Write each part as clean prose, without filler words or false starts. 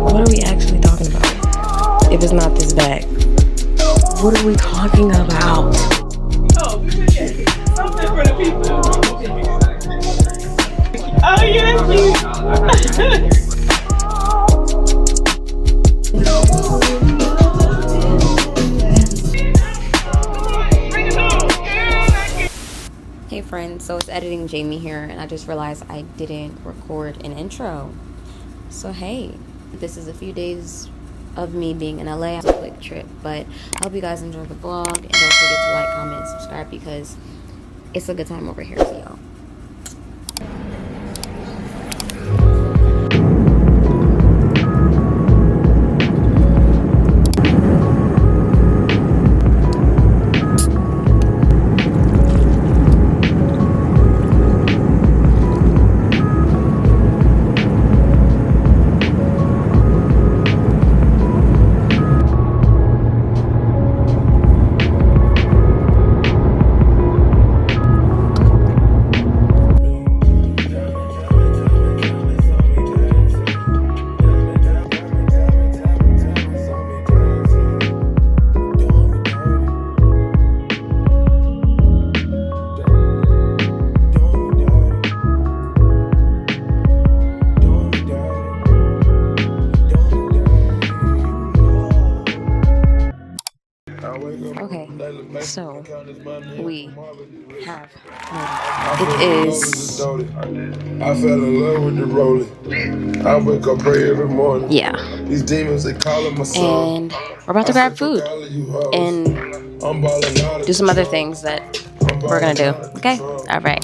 What are we actually talking about? If it's not this bag. What are we talking about? Oh, we would get something for the people. Oh, yeah, cute. Hey friends, so it's editing Jamie here, and I just realized I didn't record an intro. So hey, this is a few days of me being in LA. It's a quick trip, but I hope you guys enjoy the vlog, and don't forget to like, comment, and subscribe because it's a good time over here for y'all. Okay, so we have it is I fell in love with the rolling. I wake up, pray every morning. yeah, These demons, they calling my son. and we're about to grab food and do some other things that we're gonna do. Okay, all right.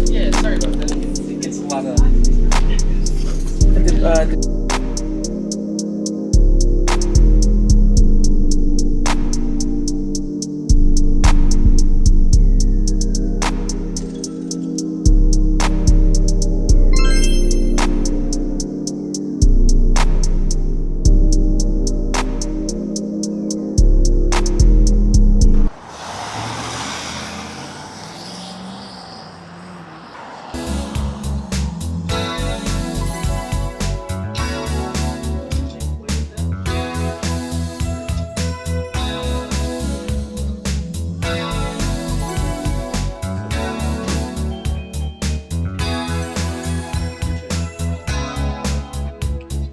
Yeah, sorry about that. It gets a lot of.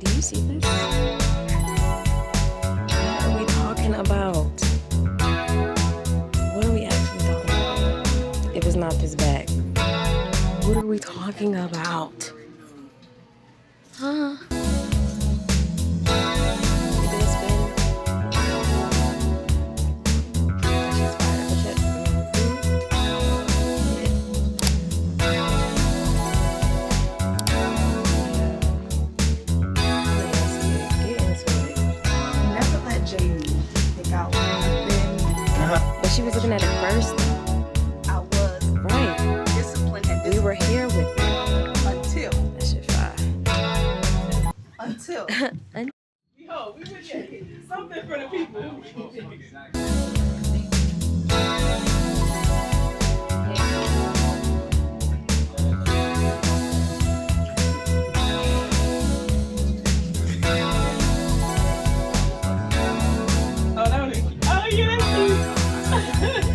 Do you see this? What are we talking about? What are we actually talking about? If it's not this bag. What are we talking about? Huh? You do a spin? She's fired. Push it. But she was looking at it first. I was. Right. Discipline had We were here with it. until. That shit fire. Until. Yo, we would get something for the people. Oh, that was. Oh, yeah, that's cute.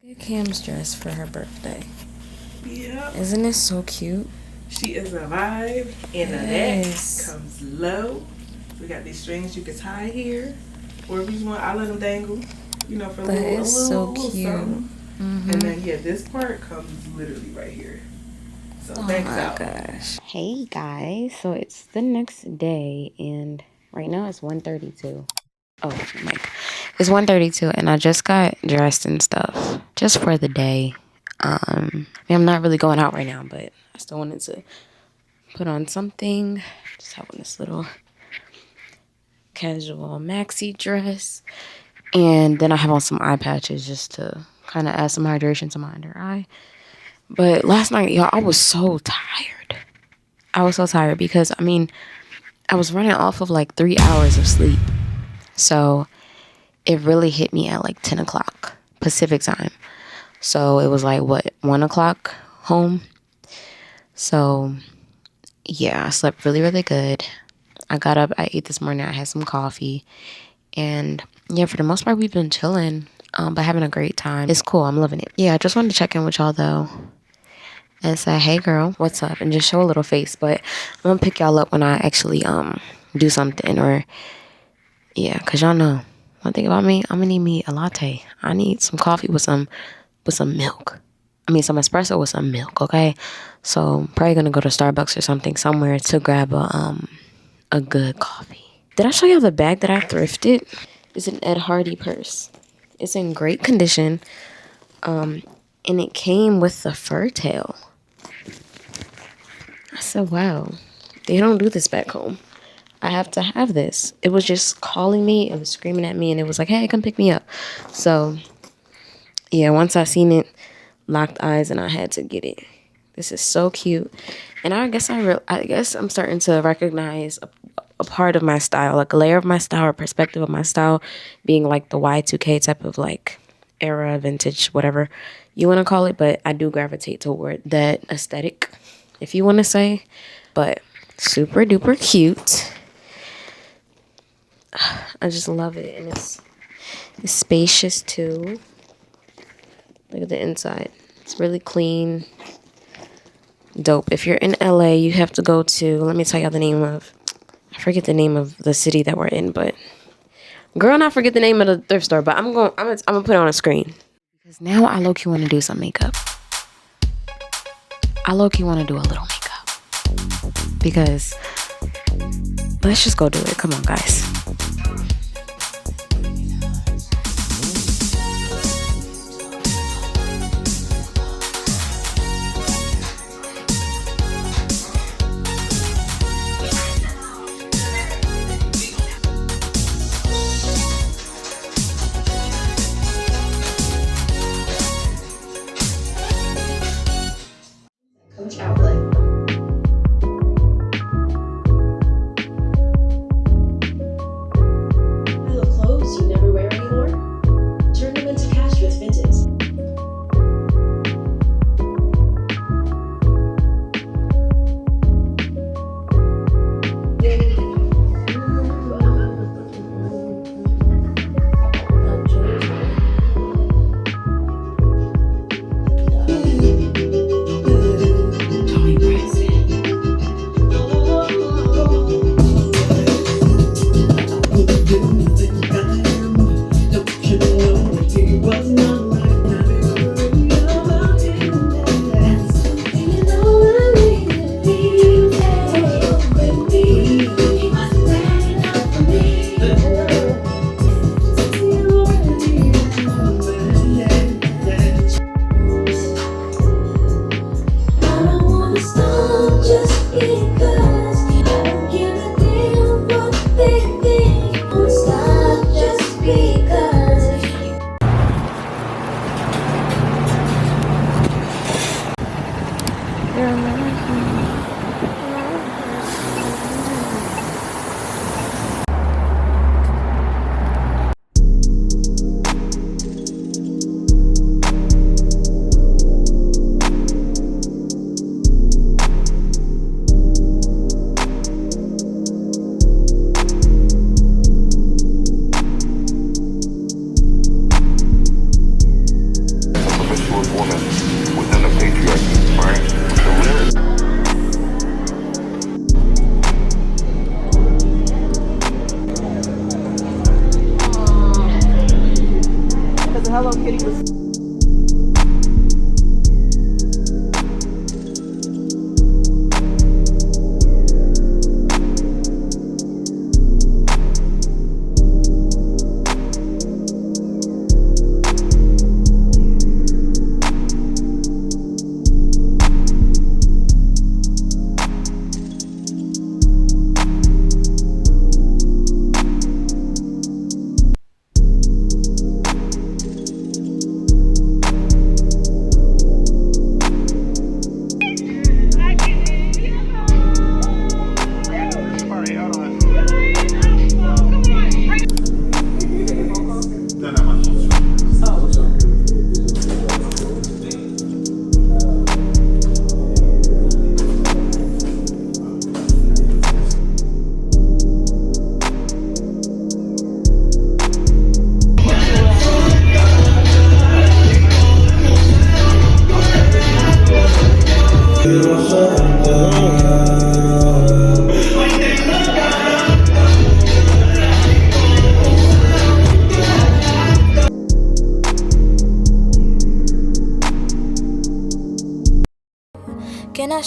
Look at Cam's dress for her birthday. Yeah. Isn't it so cute? She is a vibe, and the Yes. neck comes low. We got these strings you can tie here, or if you want, I let them dangle. You know, for a That little, is a little, so little cute. something. Mm-hmm. And then yeah, this part comes literally right here. So Oh thanks my out. gosh. Hey guys, so it's the next day and right now it's 1:32. Oh my, it's 1:32 and I just got dressed and stuff just for the day. I mean, I'm not really going out right now, but I still wanted to put on something. Just have on this little casual maxi dress. And then I have on some eye patches just to kind of add some hydration to my under eye. But last night, y'all, I was so tired. I was so tired because, I mean, I was running off of like 3 hours of sleep. So it really hit me at like 10 o'clock Pacific time. So it was like, what, 1 o'clock home? So yeah, I slept really, really good. I got up, I ate this morning, I had some coffee. And yeah, for the most part, we've been chilling, but having a great time. It's cool, I'm loving it. Yeah, I just wanted to check in with y'all though and say, hey girl, what's up? And just show a little face. But I'm gonna pick y'all up when I actually do something, or yeah, cause y'all know one thing about me, I'm gonna need me a latte. I need some coffee with some milk. I mean some espresso with some milk, okay? So probably gonna go to Starbucks or something somewhere to grab a good coffee. Did I show y'all the bag that I thrifted? It's an Ed Hardy purse. It's in great condition. And it came with the fur tail. I said, wow, they don't do this back home. I have to have this. It was just calling me. It was screaming at me. And it was like, hey, come pick me up. So, yeah, once I seen it, locked eyes and I had to get it. This is so cute. And I guess I'm starting to recognize a part of my style, like a layer of my style or perspective of my style being like the Y2K type of like era, vintage, whatever you want to call it. But I do gravitate toward that aesthetic, if you want to say. But super duper cute. I just love it. And it's spacious too. Look at the inside. It's really clean. Dope. If you're in LA, you have to go to, let me tell y'all the name of, I forget the name of the city that we're in, but girl, I forget the name of the thrift store, but I'm gonna put it on a screen. Because now I low-key want to do some makeup. I low-key want to do a little makeup. Because let's just go do it. Come on, guys. Coach Outlet.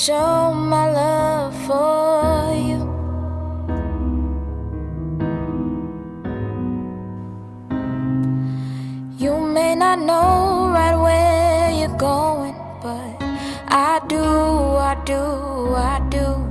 show my love for you. You may not know right where you're going, but I do, I do, I do.